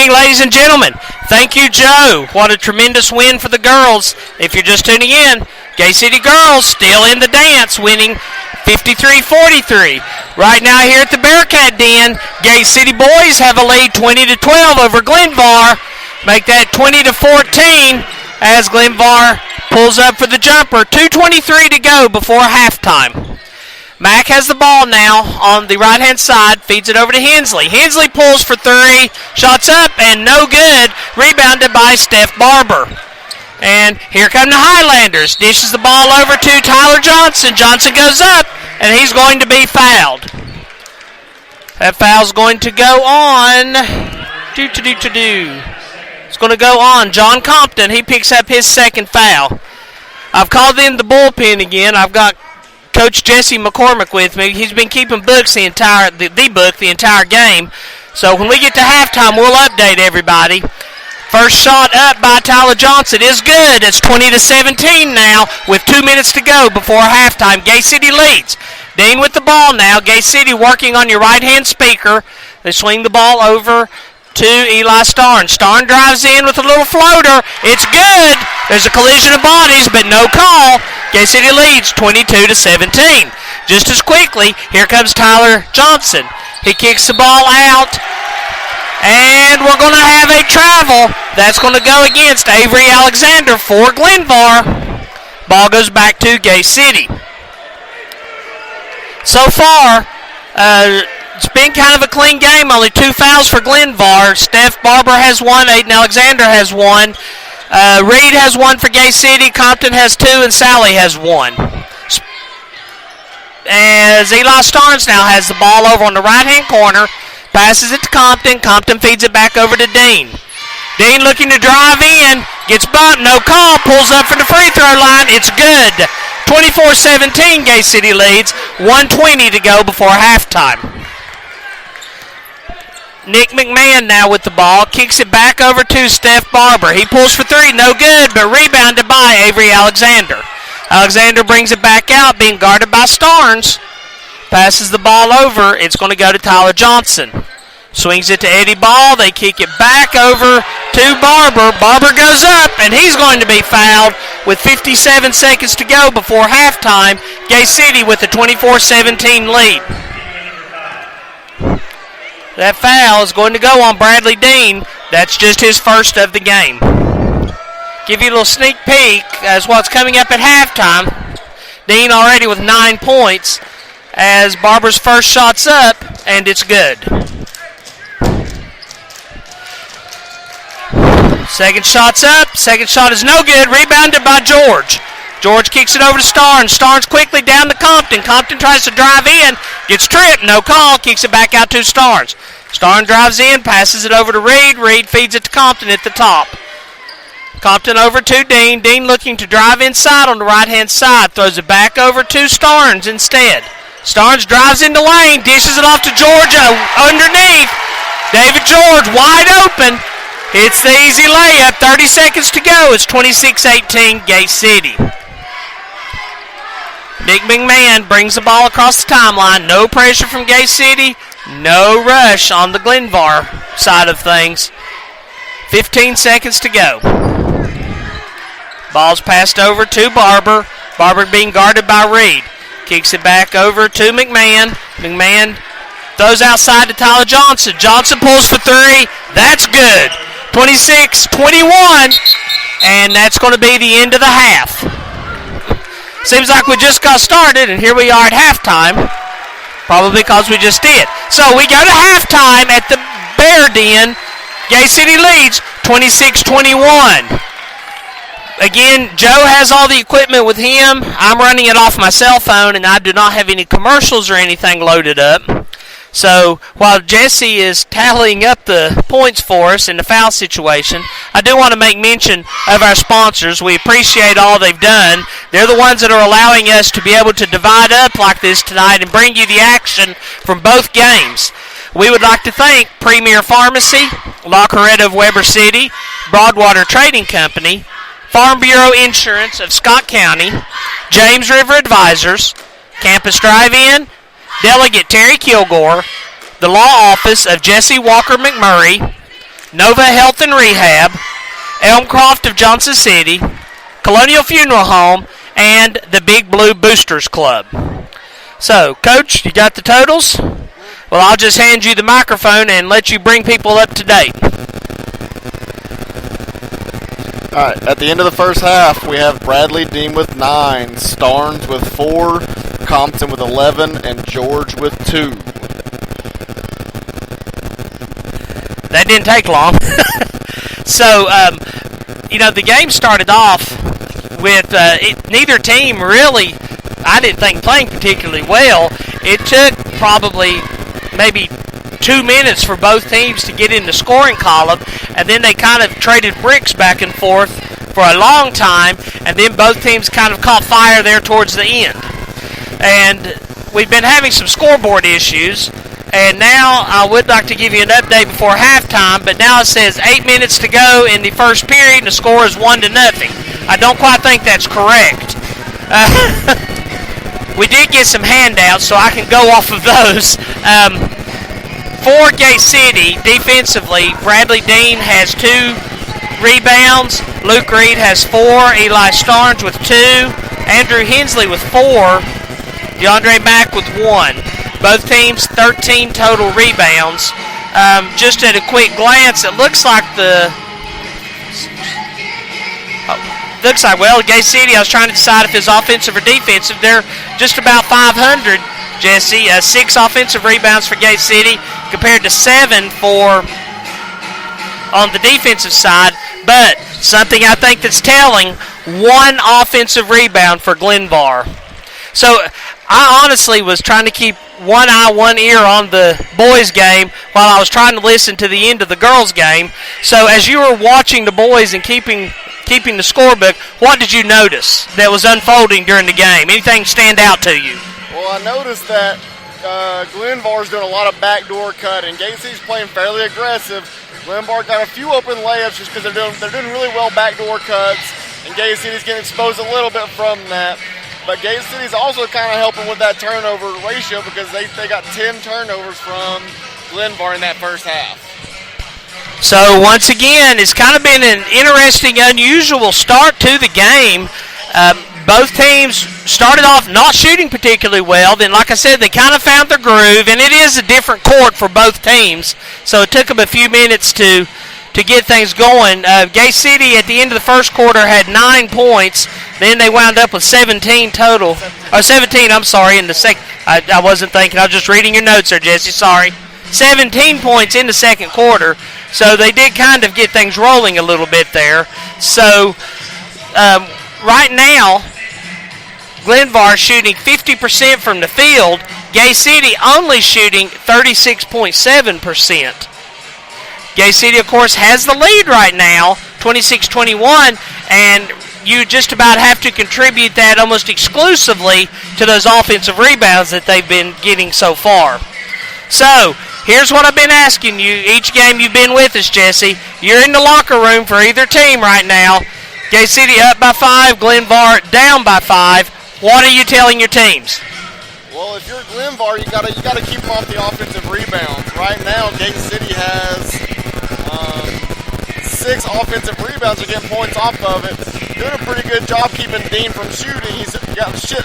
evening, ladies and gentlemen. Thank you, Joe. What a tremendous win for the girls. If you're just tuning in, Gay City girls still in the dance, winning 53-43. Right now here at the Bearcat Den, Gay City boys have a lead 20-12 over Glenvar. Make that 20-14 as Glenvar pulls up for the jumper. 2:23 to go before halftime. Mack has the ball now on the right-hand side, feeds it over to Hensley. Hensley pulls for three, shots up, and no good. Rebounded by Steph Barber. And here come the Highlanders. Dishes the ball over to Tyler Johnson. Johnson goes up, and he's going to be fouled. That foul's going to go on. It's going to go on John Compton. He picks up his second foul. I've called in the bullpen again. I've got Coach Jesse McCormick with me. He's been keeping books the entire game. So when we get to halftime, we'll update everybody. First shot up by Tyler Johnson is good. It's 20-17 now with 2 minutes to go before halftime. Gay City leads. Dean with the ball now. Gay City working on your right-hand speaker. They swing the ball over to Eli Starn. Starn drives in with a little floater. It's good. There's a collision of bodies, but no call. Gay City leads 22-17. Just as quickly, here comes Tyler Johnson. He kicks the ball out, and we're going to have a travel. That's going to go against Avery Alexander for Glenvar. Ball goes back to Gay City. So far, it's been kind of a clean game. Only 2 fouls for Glenvar. Steph Barber has 1. Aiden Alexander has 1. Reed has 1 for Gay City. Compton has 2, and Sally has 1. As Eli Starnes now has the ball over on the right-hand corner. Passes it to Compton. Compton feeds it back over to Dean. Dean looking to drive in. Gets bumped. No call. Pulls up for the free throw line. It's good. 24-17 Gay City leads. 1:20 to go before halftime. Nick McMahon now with the ball. Kicks it back over to Steph Barber. He pulls for 3. No good, but rebounded by Avery Alexander. Alexander brings it back out, being guarded by Starnes. Passes the ball over. It's going to go to Tyler Johnson. Swings it to Eddie Ball. They kick it back over to Barber. Barber goes up, and he's going to be fouled with 57 seconds to go before halftime. Gay City with the 24-17 lead. That foul is going to go on Bradley Dean. That's just his first of the game. Give you a little sneak peek as what's coming up at halftime. Dean already with 9 points as Barber's first shot's up, and it's good. Second shot's up. Second shot is no good. Rebounded by George. George kicks it over to Starnes. Starnes quickly down to Compton. Compton tries to drive in. Gets tripped. No call. Kicks it back out to Starnes. Starnes drives in. Passes it over to Reed. Reed feeds it to Compton at the top. Compton over to Dean. Dean looking to drive inside on the right-hand side. Throws it back over to Starnes instead. Starnes drives in the lane. Dishes it off to George underneath. David George wide open. It's the easy layup. 30 seconds to go. It's 26-18 Gay City. Nick McMahon brings the ball across the timeline. No pressure from Gay City. No rush on the Glenvar side of things. 15 seconds to go. Ball's passed over to Barber. Barber being guarded by Reed. Kicks it back over to McMahon. McMahon throws outside to Tyler Johnson. Johnson pulls for 3. That's good. 26-21. And that's going to be the end of the half. Seems like we just got started, and here we are at halftime. Probably because we just did. So we go to halftime at the Bear Den. Gay City leads 26-21. Again, Joe has all the equipment with him. I'm running it off my cell phone, and I do not have any commercials or anything loaded up. So while Jesse is tallying up the points for us in the foul situation, I do want to make mention of our sponsors. We appreciate all they've done. They're the ones that are allowing us to be able to divide up like this tonight and bring you the action from both games. We would like to thank Premier Pharmacy, La Coretta of Weber City, Broadwater Trading Company, Farm Bureau Insurance of Scott County, James River Advisors, Campus Drive-In, Delegate Terry Kilgore, the Law Office of Jesse Walker McMurray, Nova Health and Rehab, Elmcroft of Johnson City, Colonial Funeral Home, and the Big Blue Boosters Club. So, Coach, you got the totals? Well, I'll just hand you the microphone and let you bring people up to date. All right, at the end of the first half, we have Bradley Dean with 9, Starnes with 4, Compton with 11, and George with 2. That didn't take long. So, the game started off with neither team really, I didn't think, playing particularly well. It took probably maybe 2 minutes for both teams to get in the scoring column, and then they kind of traded bricks back and forth for a long time, and then both teams kind of caught fire there towards the end. And we've been having some scoreboard issues, and now I would like to give you an update before halftime, but now it says 8 minutes to go in the first period, and the score is 1-0. I don't quite think that's correct. We did get some handouts, so I can go off of those. For Gay City, defensively, Bradley Dean has 2 rebounds. Luke Reed has 4. Eli Starnes with 2. Andrew Hensley with 4. DeAndre Mack with 1. Both teams 13 total rebounds. Just at a quick glance, it looks like Gay City, I was trying to decide if it's offensive or defensive. They're just about 500, Jesse. 6 offensive rebounds for Gay City compared to 7 on the defensive side. But something I think that's telling, 1 offensive rebound for Glenvar. So I honestly was trying to keep one eye, one ear on the boys' game while I was trying to listen to the end of the girls' game. So as you were watching the boys and keeping the scorebook, what did you notice that was unfolding during the game? Anything stand out to you? Well, I noticed that Glenvar's doing a lot of backdoor cutting. Gay City's playing fairly aggressive. Glenvar got a few open layups just because they're doing really well backdoor cuts, and Gay City's getting exposed a little bit from that. But Gay City's also kind of helping with that turnover ratio because they got 10 turnovers from Glenvar in that first half. So once again, it's kind of been an interesting, unusual start to the game. Both teams started off not shooting particularly well. Then, like I said, they kind of found their groove, and it is a different court for both teams. So it took them a few minutes to get things going. Gay City at the end of the first quarter had 9 points. Then they wound up with 17 total. 17, I'm sorry, in the second. I wasn't thinking. I was just reading your notes there, Jesse. Sorry. 17 points in the second quarter. So they did kind of get things rolling a little bit there. So right now, Glenvar shooting 50% from the field. Gay City only shooting 36.7%. Gay City, of course, has the lead right now, 26-21, and you just about have to contribute that almost exclusively to those offensive rebounds that they've been getting so far. So, here's what I've been asking you each game you've been with us, Jesse. You're in the locker room for either team right now. Gay City up by 5, Glenvar down by 5. What are you telling your teams? Well, if you're Glenvar, you gotta keep them off the offensive rebounds. Right now, Gay City has 6 offensive rebounds to get points off of it. Doing a pretty good job keeping Dean from shooting. He's got 6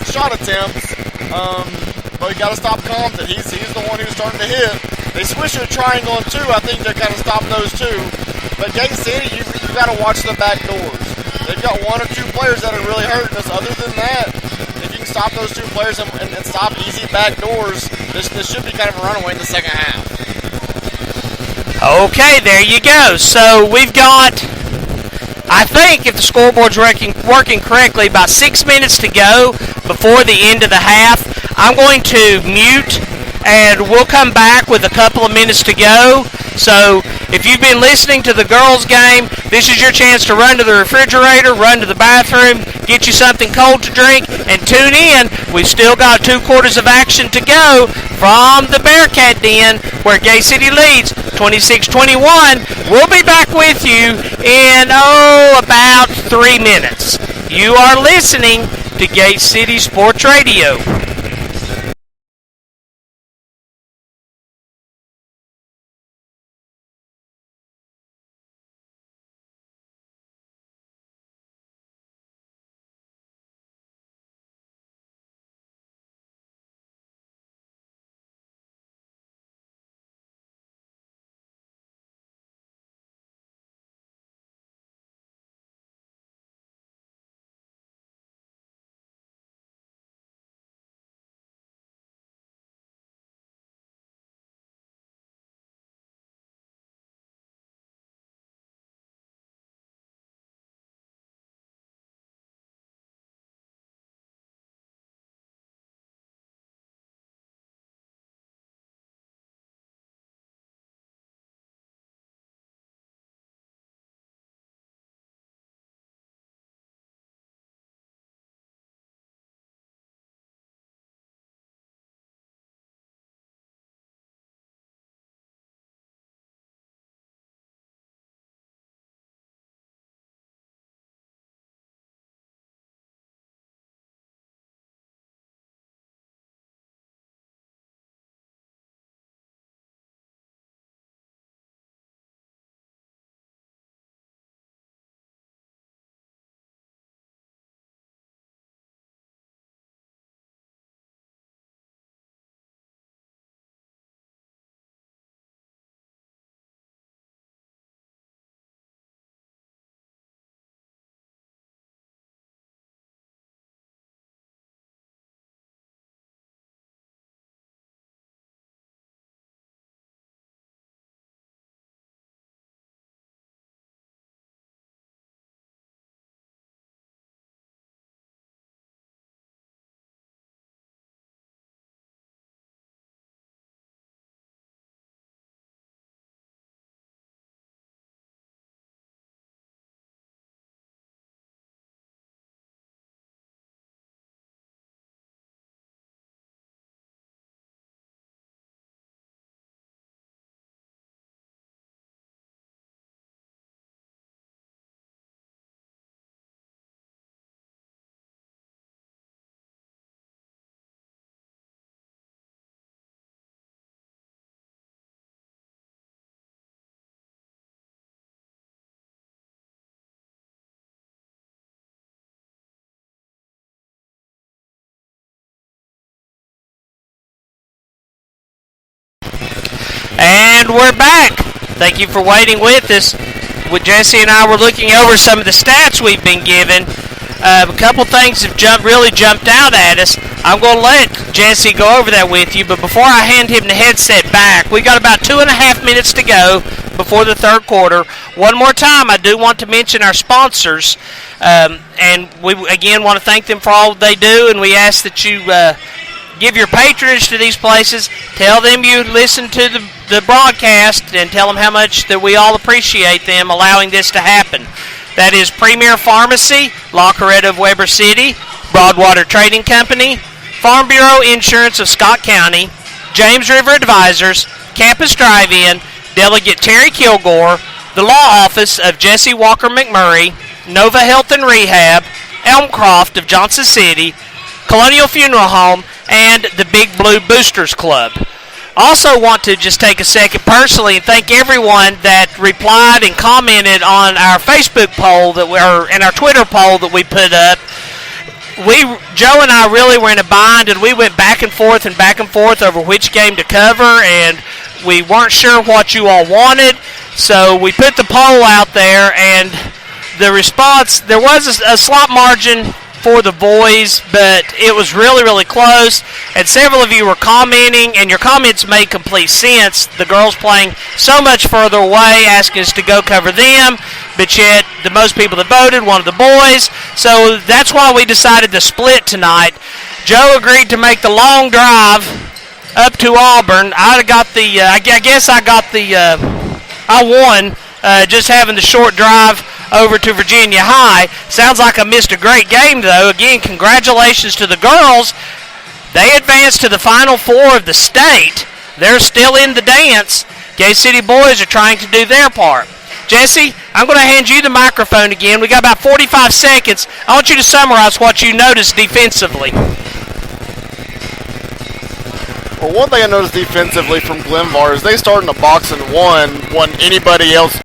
shot attempts, but you got to stop Compton. He's the one who's starting to hit. They switched to a triangle and 2. I think they kind of stopped those 2. But Gay City, you got to watch the back doors. They've got 1 or 2 players that are really hurting us. Other than that, if you can stop those 2 players and stop easy back doors, this should be kind of a runaway in the second half. Okay, there you go. So we've got, I think, if the scoreboard's working correctly, about 6 minutes to go before the end of the half. I'm going to mute, and we'll come back with a couple of minutes to go. So if you've been listening to the girls' game, this is your chance to run to the refrigerator, run to the bathroom, get you something cold to drink, and tune in. We've still got 2 quarters of action to go from the Bearcat Den, where Gay City leads 26-21. We'll be back with you in, about 3 minutes. You are listening to Gay City Sports Radio. Thank you for waiting with us. With Jesse and I were looking over some of the stats we've been given. A couple things have really jumped out at us. I'm going to let Jesse go over that with you, but before I hand him the headset back, we got about 2.5 minutes to go before the third quarter. One more time, I do want to mention our sponsors, and we again want to thank them for all they do, and we ask that you give your patronage to these places. Tell them you listen to the broadcast, and tell them how much that we all appreciate them allowing this to happen. That is Premier Pharmacy, La Coretta of Weber City, Broadwater Trading Company, Farm Bureau Insurance of Scott County, James River Advisors, Campus Drive-In, Delegate Terry Kilgore, the Law Office of Jesse Walker McMurray, Nova Health and Rehab, Elmcroft of Johnson City, Colonial Funeral Home, and the Big Blue Boosters Club. Also want to just take a second personally and thank everyone that replied and commented on our Facebook poll and our Twitter poll that we put up. Joe and I really were in a bind, and we went back and forth over which game to cover, and we weren't sure what you all wanted, so we put the poll out there, and the response, there was a slight margin for the boys, but it was really, really close, and several of you were commenting, and your comments made complete sense. The girls playing so much further away, asking us to go cover them, but yet the most people that voted wanted the boys, so that's why we decided to split tonight. Joe agreed to make the long drive up to Auburn. I won just having the short drive over to Virginia High. Sounds like I missed a great game, though. Again, congratulations to the girls. They advanced to the Final Four of the state. They're still in the dance. Gay City boys are trying to do their part. Jesse, I'm going to hand you the microphone again. We got about 45 seconds. I want you to summarize what you noticed defensively. Well, one thing I noticed defensively from Glenvar is they starting to box and one when anybody else